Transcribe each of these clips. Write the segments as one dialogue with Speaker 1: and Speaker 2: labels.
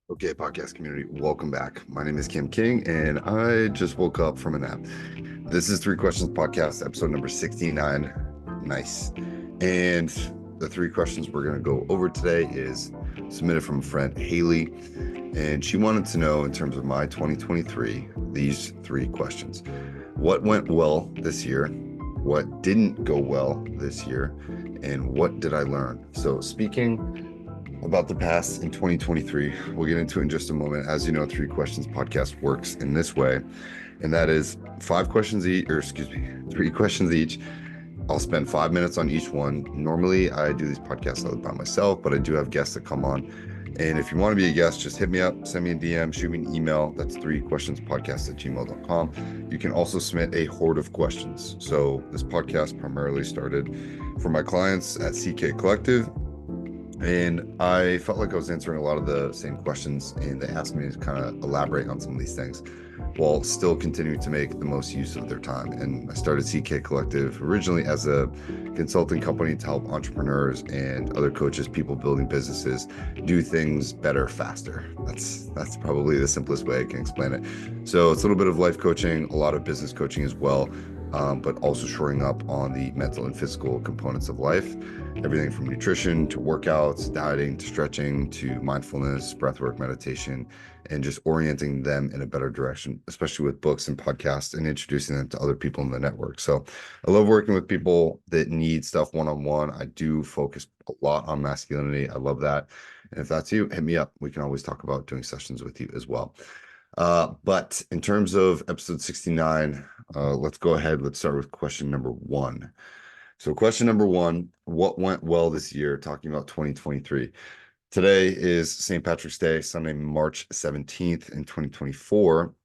Speaker 1: Okay, podcast community, welcome back. My name is Kim King, and I just woke up from a nap. This is Three Questions Podcast, episode number 69. Nice. And the three questions we're going to go over today is submitted from a friend, Haley, and she wanted to know, in terms of my 2023, these three questions. What went well this year? What didn't go well this year? And what did I learn? So, speaking about the past in 2023. We'll get into it in just a moment. As you know, Three Questions Podcast works in this way, and that is five questions each, or excuse me, three questions each. I'll spend 5 minutes on each one. Normally, I do these podcasts by myself, but I do have guests that come on. And if you want to be a guest, just hit me up, send me a DM, shoot me an email. That's threequestionspodcast@gmail.com. You can also submit a horde of questions. So this podcast primarily started for my clients at CK Collective, and I felt like I was answering a lot of the same questions, and they asked me to kind of elaborate on some of these things while still continuing to make the most use of their time. And I started CK Collective originally as a consulting company to help entrepreneurs and other coaches, people building businesses, do things better, faster. That's probably the simplest way I can explain it. So it's a little bit of life coaching, a lot of business coaching as well, but also shoring up on the mental and physical components of life. Everything from nutrition to workouts, dieting to stretching to mindfulness, breathwork, meditation, and just orienting them in a better direction, especially with books and podcasts and introducing them to other people in the network. So I love working with people that need stuff one-on-one. I do focus a lot on masculinity. I love that. And if that's you, hit me up. We can always talk about doing sessions with you as well. But in terms of episode 69, let's go ahead. Let's start with question number one. So, question number one, what went well this year? Talking about 2023. Today is St. Patrick's Day, Sunday, March 17th in 2024.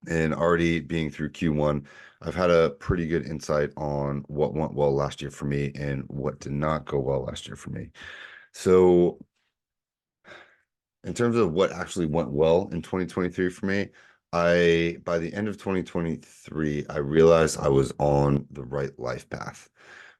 Speaker 1: And already being through Q1, I've had a pretty good insight on what went well last year for me and what did not go well last year for me. So, in terms of what actually went well in 2023 for me, by the end of 2023, I realized I was on the right life path.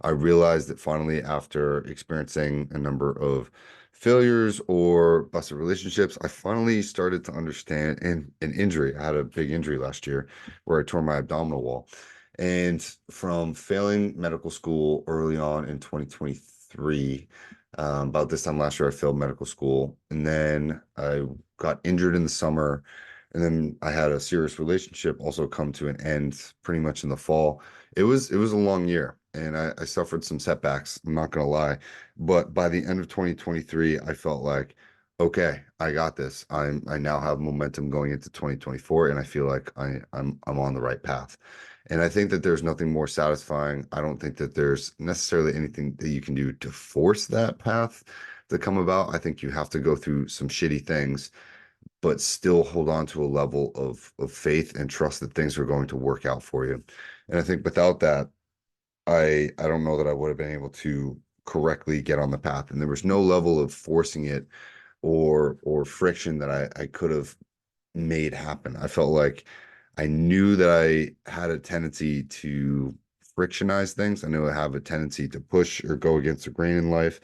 Speaker 1: I realized that finally, after experiencing a number of failures or busted relationships, I finally started to understand an injury. I had a big injury last year where I tore my abdominal wall. And from failing medical school early on in 2023, about this time last year, I failed medical school, and then I got injured in the summer, and then I had a serious relationship also come to an end pretty much in the fall. It was a long year, and I suffered some setbacks. I'm not gonna lie, but by the end of 2023, I felt like, okay, I got this. I now have momentum going into 2024, and I feel like I'm on the right path. And I think that there's nothing more satisfying. I don't think that there's necessarily anything that you can do to force that path to come about. I think you have to go through some shitty things, but still hold on to a level of faith and trust that things are going to work out for you. And I think without that, I don't know that I would have been able to correctly get on the path. And there was no level of forcing it or friction that I could have made happen. I felt like I knew that I had a tendency to frictionize things. I knew I have a tendency to push or go against the grain in life.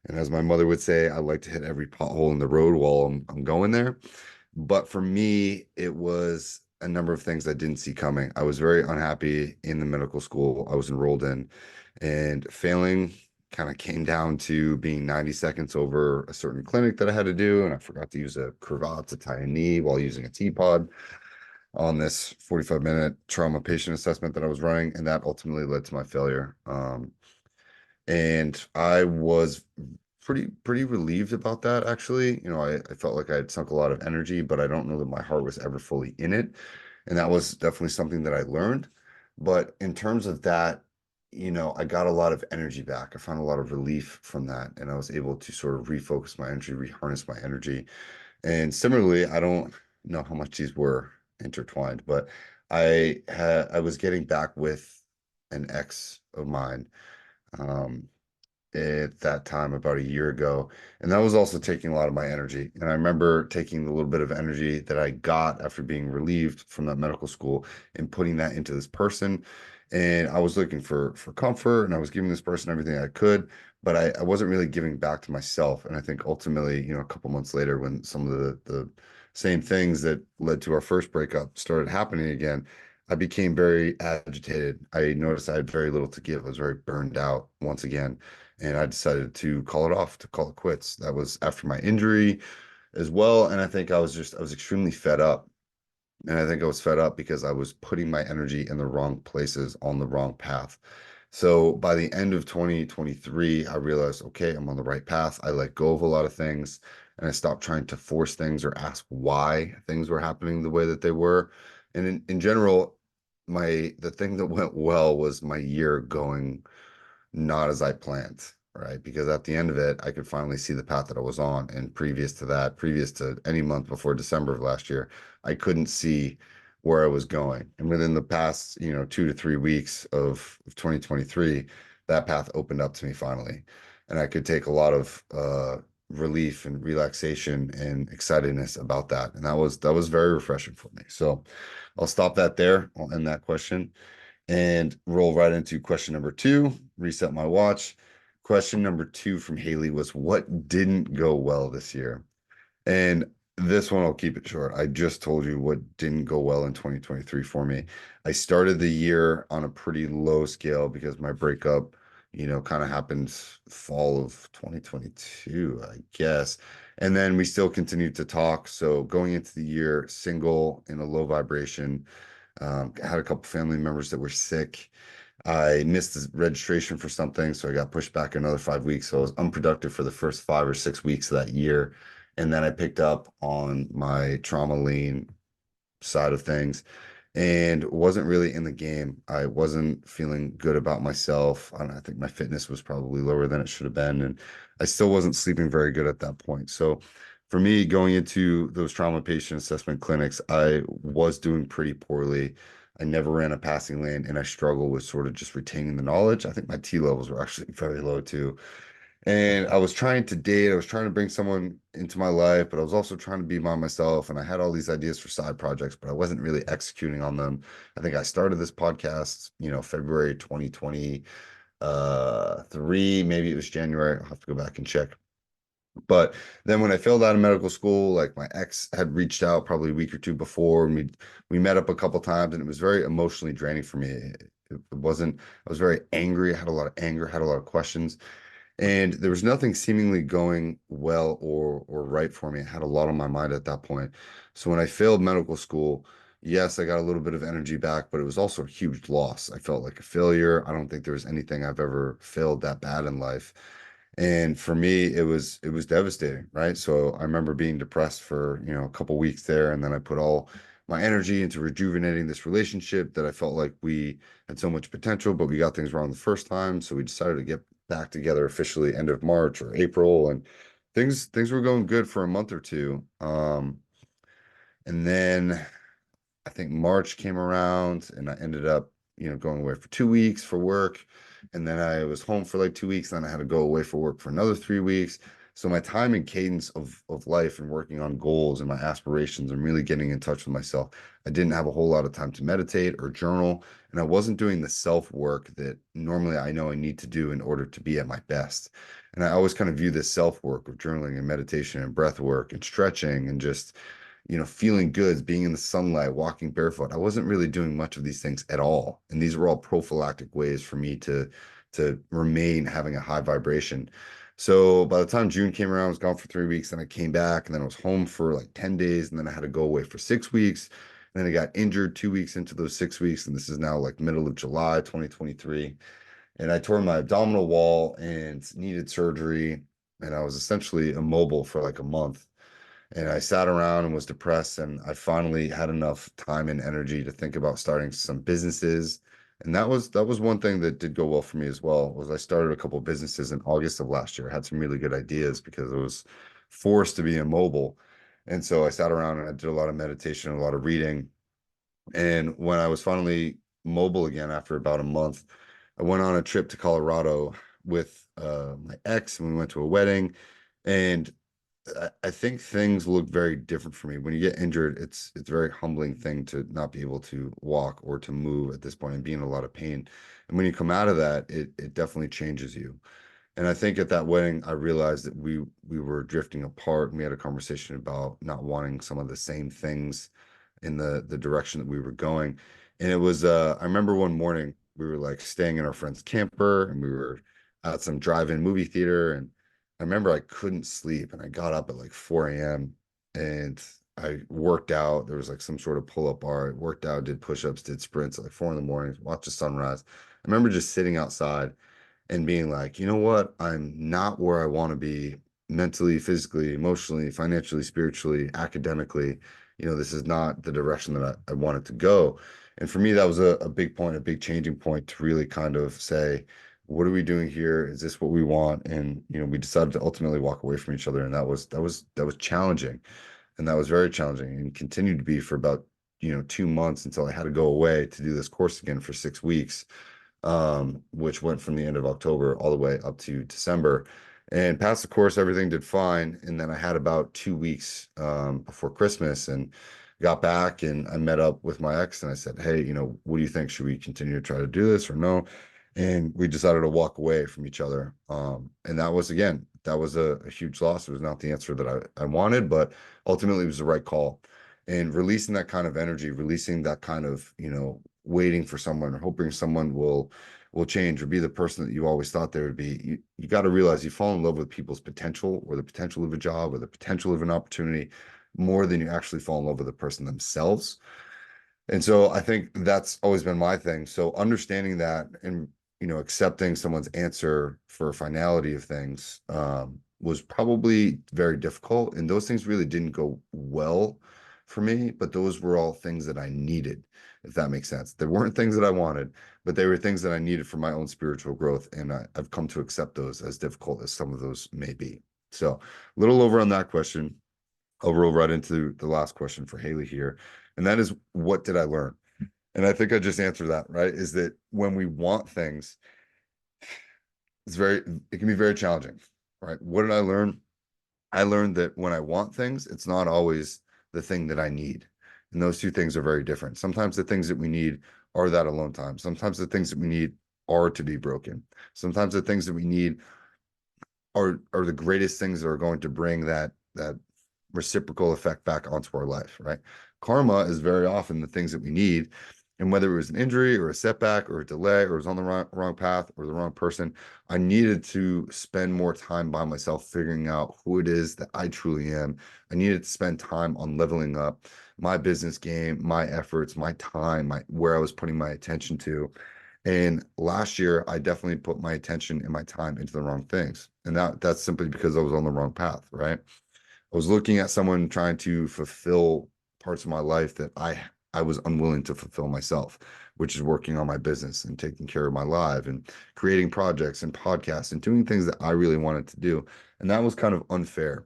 Speaker 1: And as my mother would say, I like to hit every pothole in the road while I'm going there. But for me, it was a number of things I didn't see coming. I was very unhappy in the medical school I was enrolled in, and failing kind of came down to being 90 seconds over a certain clinic that I had to do. And I forgot to use a cravat to tie a knee while using a T-pod on this 45-minute trauma patient assessment that I was running. And that ultimately led to my failure. And I was pretty relieved about that, actually. I felt like I had sunk a lot of energy, but I don't know that my heart was ever fully in it. And that was definitely something that I learned. But in terms of that, I got a lot of energy back. I found a lot of relief from that. And I was able to sort of refocus my energy, reharness my energy. And similarly, I don't know how much these were intertwined, but I was getting back with an ex of mine. Um, at that time about a year ago. And that was also taking a lot of my energy. And I remember taking the little bit of energy that I got after being relieved from that medical school and putting that into this person. And I was looking for comfort, and I was giving this person everything I could, but I wasn't really giving back to myself. And I think ultimately, a couple months later, when some of the same things that led to our first breakup started happening again, I became very agitated. I noticed I had very little to give. I was very burned out once again, and I decided to call it off, to call it quits. That was after my injury as well, and I think I was extremely fed up. And I think I was fed up because I was putting my energy in the wrong places on the wrong path. So by the end of 2023, I realized, okay, I'm on the right path. I let go of a lot of things, and I stopped trying to force things or ask why things were happening the way that they were. And in general, the thing that went well was my year going not as I planned, right? Because at the end of it, I could finally see the path that I was on. And previous to that, previous to any month before December of last year, I couldn't see where I was going. And within the past, 2 to 3 weeks of 2023, that path opened up to me finally. And I could take a lot of relief and relaxation and excitedness about that. And that was very refreshing for me. So I'll stop that there. I'll end that question and roll right into question number two, reset my watch. Question number two from Haley was, what didn't go well this year? And this one, I'll keep it short. I just told you what didn't go well in 2023 for me. I started the year on a pretty low scale because my breakup, kind of happened fall of 2022, I guess. And then we still continued to talk. So going into the year, single in a low vibration, had a couple family members that were sick. I missed the registration for something, so I got pushed back another 5 weeks. So I was unproductive for the first 5 or 6 weeks of that year. And then I picked up on my trauma lean side of things and wasn't really in the game. I wasn't feeling good about myself. I don't know, I think my fitness was probably lower than it should have been. And I still wasn't sleeping very good at that point. So for me, going into those trauma patient assessment clinics, I was doing pretty poorly. I never ran a passing lane, and I struggle with sort of just retaining the knowledge. I think my T levels were actually very low too. And I was trying to date, I was trying to bring someone into my life, but I was also trying to be by myself. And I had all these ideas for side projects, but I wasn't really executing on them. I think I started this podcast, February 2020, three, maybe it was January. I'll have to go back and check. But then when I failed out of medical school, like my ex had reached out probably a week or two before, and we met up a couple times, and it was very emotionally draining for me. It wasn't, I was very angry. I had a lot of anger, had a lot of questions. And there was nothing seemingly going well or right for me. I had a lot on my mind at that point. So when I failed medical school, yes, I got a little bit of energy back, but it was also a huge loss. I felt like a failure. I don't think there was anything I've ever failed that bad in life. And for me, it was devastating, right? So I remember being depressed for, a couple weeks there, and then I put all my energy into rejuvenating this relationship that I felt like we had so much potential, but we got things wrong the first time. So we decided to get back together officially end of March or April, and things were going good for a month or two. And then I think March came around, and I ended up, going away for 2 weeks for work. And then I was home for like 2 weeks. Then I had to go away for work for another 3 weeks. So my time and cadence of life and working on goals and my aspirations and really getting in touch with myself, I didn't have a whole lot of time to meditate or journal. And I wasn't doing the self work that normally I know I need to do in order to be at my best. And I always kind of view this self work of journaling and meditation and breath work and stretching and just feeling good, being in the sunlight, walking barefoot. I wasn't really doing much of these things at all. And these were all prophylactic ways for me to remain having a high vibration. So by the time June came around, I was gone for 3 weeks, and I came back, and then I was home for like 10 days, and then I had to go away for 6 weeks. And then I got injured 2 weeks into those 6 weeks, and this is now like middle of July 2023. And I tore my abdominal wall and needed surgery. And I was essentially immobile for like a month, and I sat around and was depressed, and I finally had enough time and energy to think about starting some businesses. And that was one thing that did go well for me as well, was I started a couple of businesses in August of last year. I had some really good ideas because I was forced to be immobile. And so I sat around and I did a lot of meditation, a lot of reading. And when I was finally mobile again after about a month, I went on a trip to Colorado with my ex, and we went to a wedding, and I think things look very different for me. When you get injured, it's a very humbling thing to not be able to walk or to move at this point and be in a lot of pain. And when you come out of that, it definitely changes you. And I think at that wedding, I realized that we were drifting apart, and we had a conversation about not wanting some of the same things in the direction that we were going. And it was I remember one morning we were like staying in our friend's camper, and we were at some drive-in movie theater, and I remember I couldn't sleep, and I got up at like 4 a.m. and I worked out. There was like some sort of pull-up bar. I worked out, did push-ups, did sprints at like 4 in the morning, watched the sunrise. I remember just sitting outside and being like, you know what? I'm not where I want to be mentally, physically, emotionally, financially, spiritually, academically. This is not the direction that I wanted to go. And for me, that was a big point, a big changing point to really kind of say, what are we doing here? Is this what we want? And we decided to ultimately walk away from each other. And that was challenging. And that was very challenging and continued to be for about 2 months until I had to go away to do this course again for 6 weeks, which went from the end of October all the way up to December. And past the course, everything did fine. And then I had about 2 weeks before Christmas, and got back, and I met up with my ex, and I said, hey, what do you think? Should we continue to try to do this or no? And we decided to walk away from each other. And that was, again, that was a huge loss. It was not the answer that I wanted, but ultimately it was the right call. And releasing that kind of energy, releasing that kind of, waiting for someone or hoping someone will change or be the person that you always thought they would be. You got to realize you fall in love with people's potential, or the potential of a job, or the potential of an opportunity, more than you actually fall in love with the person themselves. And so I think that's always been my thing. So understanding that, and accepting someone's answer for finality of things, was probably very difficult. And those things really didn't go well for me, but those were all things that I needed, if that makes sense. They weren't things that I wanted, but they were things that I needed for my own spiritual growth. And I've come to accept those, as difficult as some of those may be. So a little over on that question. I'll roll right into the last question for Haley here. And that is, what did I learn? And I think I just answered that, right? Is that when we want things, it can be very challenging, right? What did I learn? I learned that when I want things, it's not always the thing that I need. And those two things are very different. Sometimes the things that we need are that alone time. Sometimes the things that we need are to be broken. Sometimes the things that we need are the greatest things that are going to bring that reciprocal effect back onto our life, right? Karma is very often the things that we need. And whether it was an injury or a setback or a delay, or it was on the wrong path or the wrong person, I needed to spend more time by myself figuring out who it is that I truly am. I needed to spend time on leveling up my business game, my efforts, my time, where I was putting my attention to. And last year, I definitely put my attention and my time into the wrong things. And that's simply because I was on the wrong path, right? I was looking at someone trying to fulfill parts of my life that I was unwilling to fulfill myself, which is working on my business and taking care of my life and creating projects and podcasts and doing things that I really wanted to do. And that was kind of unfair.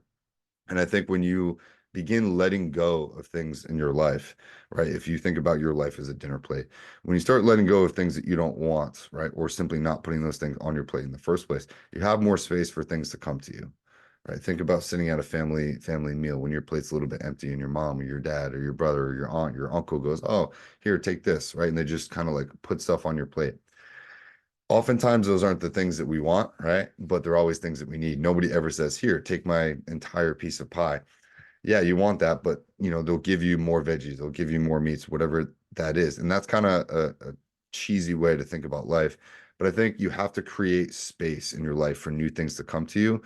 Speaker 1: And I think when you begin letting go of things in your life, right? If you think about your life as a dinner plate, when you start letting go of things that you don't want, right? Or simply not putting those things on your plate in the first place, you have more space for things to come to you. Right. Think about sitting at a family meal when your plate's a little bit empty, and your mom or your dad or your brother or your aunt, your uncle goes, oh, here, take this. Right. And they just kind of like put stuff on your plate. Oftentimes those aren't the things that we want, right? But they're always things that we need. Nobody ever says, here, take my entire piece of pie. Yeah, you want that, but they'll give you more veggies, they'll give you more meats, whatever that is. And that's kind of a cheesy way to think about life. But I think you have to create space in your life for new things to come to you.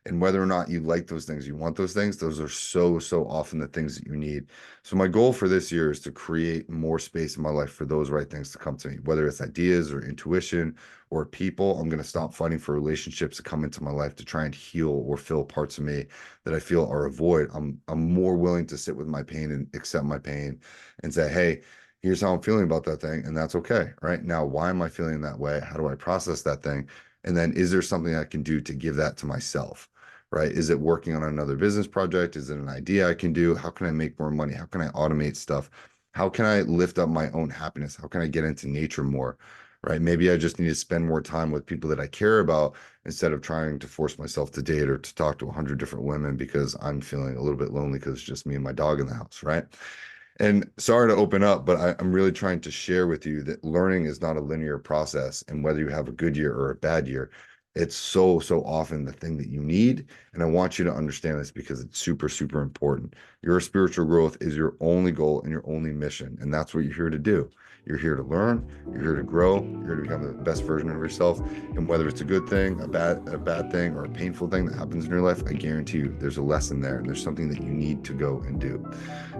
Speaker 1: And whether or not you like those things, you want those things, those are so often the things that you need. So my goal for this year is to create more space in my life for those right things to come to me, whether it's ideas or intuition or people. I'm going to stop fighting for relationships to come into my life to try and heal or fill parts of me that I feel are a void. I'm more willing to sit with my pain and accept my pain and say, hey, here's how I'm feeling about that thing. And that's okay. Right now, why am I feeling that way? How do I process that thing? And then is there something I can do to give that to myself? Right? Is it working on another business project? Is it an idea I can do? How can I make more money? How can I automate stuff? How can I lift up my own happiness? How can I get into nature more? right? Maybe I just need to spend more time with people that I care about instead of trying to force myself to date or to talk to 100 different women because I'm feeling a little bit lonely because it's just me and my dog in the house, right? And sorry to open up, but I'm really trying to share with you that learning is not a linear process. And whether you have a good year or a bad year, it's so often the thing that you need. And I want you to understand this because it's super important. Your spiritual growth is your only goal and your only mission. And that's what you're here to do. You're here to learn, you're here to grow, you're here to become the best version of yourself. And whether it's a good thing, a bad thing, or a painful thing that happens in your life, I guarantee you there's a lesson there and there's something that you need to go and do.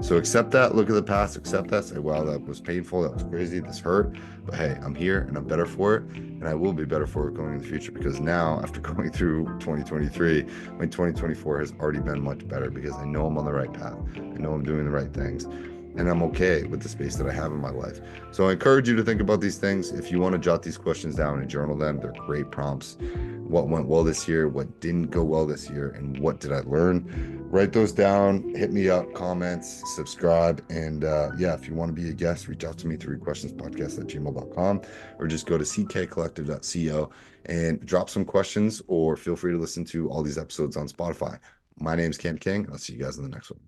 Speaker 1: So accept that, look at the past, accept that, say, wow, that was painful, that was crazy, this hurt. But hey, I'm here and I'm better for it. And I will be better for it going in the future because now, after going through 2023, my 2024 has already been much better because I know I'm on the right path. I know I'm doing the right things. And I'm okay with the space that I have in my life. So I encourage you to think about these things. If you want to jot these questions down and journal them, they're great prompts. What went well this year? What didn't go well this year? And what did I learn? Write those down, hit me up, comments, subscribe. And yeah, if you want to be a guest, reach out to me, threequestionspodcast@gmail.com, or just go to ckcollective.co and drop some questions, or feel free to listen to all these episodes on Spotify. My name's Cam King. I'll see you guys in the next one.